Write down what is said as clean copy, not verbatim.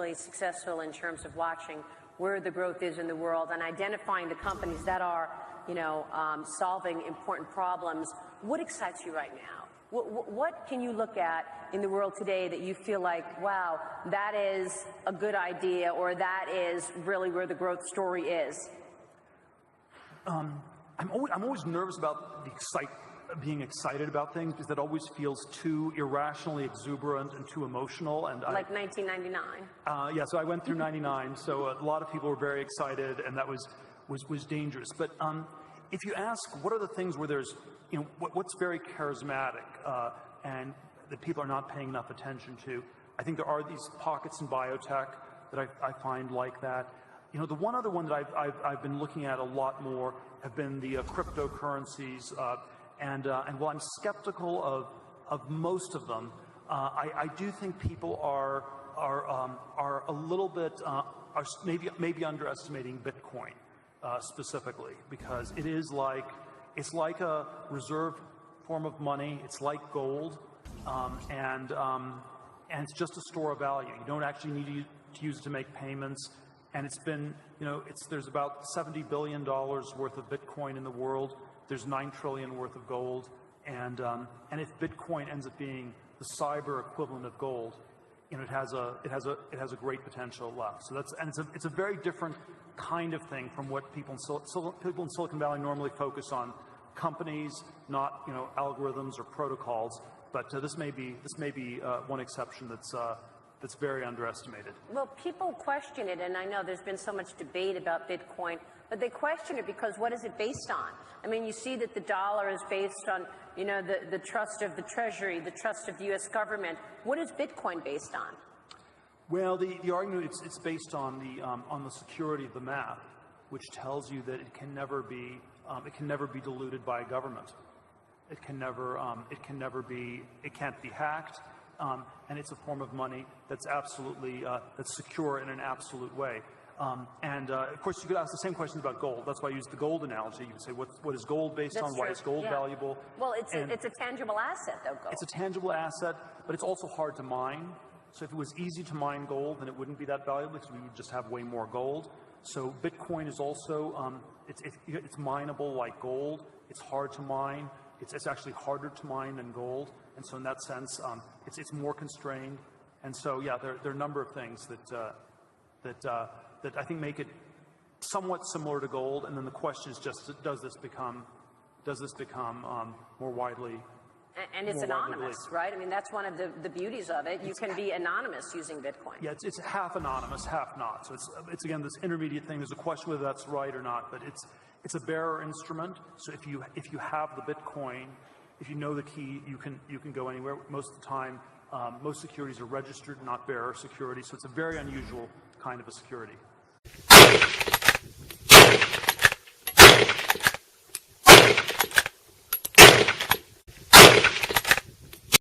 tremendously successful in terms of watching where the growth is in the world and identifying the companies that are, solving important problems. What excites you right now? What can you look at in the world today that you feel like, wow, that is a good idea, or that is really where the growth story is? I'm always nervous about being excited about things, because that always feels too irrationally exuberant and too emotional. And like 1999. Yeah, so I went through 99, so a lot of people were very excited, and that was dangerous. But if you ask, what are the things where there's, what's very charismatic and that people are not paying enough attention to? I think there are these pockets in biotech that I find like that. The one other one that I've been looking at a lot more have been the cryptocurrencies, and while I'm skeptical of most of them, I do think people are a little bit maybe underestimating Bitcoin specifically, because it's like a reserve form of money. It's like gold, and it's just a store of value. You don't actually need to use it to make payments. And it's been, there's about $70 billion worth of Bitcoin in the world. There's $9 trillion worth of gold. And if Bitcoin ends up being the cyber equivalent of gold, it has a great potential left. So it's a very different kind of thing from what people in Silicon Valley normally focus on. Companies, not algorithms or protocols. But this may be one exception that's very underestimated. Well, people question it, and I know there's been so much debate about Bitcoin, but they question it because what is it based on? I mean, you see that the dollar is based on, the trust of the Treasury, the trust of the U.S. government. What is Bitcoin based on? Well, the argument, it's based on the security of the map, which tells you that it can never be diluted by a government. It can't be hacked. And it's a form of money that's absolutely that's secure in an absolute way. Of course, you could ask the same questions about gold. That's why I used the gold analogy. You could say, what is gold based on? Why is gold valuable? Well, it's a tangible asset, though, gold. It's a tangible asset, but it's also hard to mine. So if it was easy to mine gold, then it wouldn't be that valuable, because we would just have way more gold. So Bitcoin is also, it's mineable like gold. It's hard to mine. It's actually harder to mine than gold. And so in that sense, it's more constrained. And so, yeah, there are a number of things that I think make it somewhat similar to gold. And then the question is just, does this become more widely? And it's anonymous, right? I mean, that's one of the beauties of it. You can be anonymous using Bitcoin. Yeah, it's half anonymous, half not. So it's again this intermediate thing. There's a question whether that's right or not, but it's a bearer instrument. So if you have the Bitcoin, if you know the key, you can go anywhere. Most of the time, most securities are registered, not bearer security. So it's a very unusual kind of a security.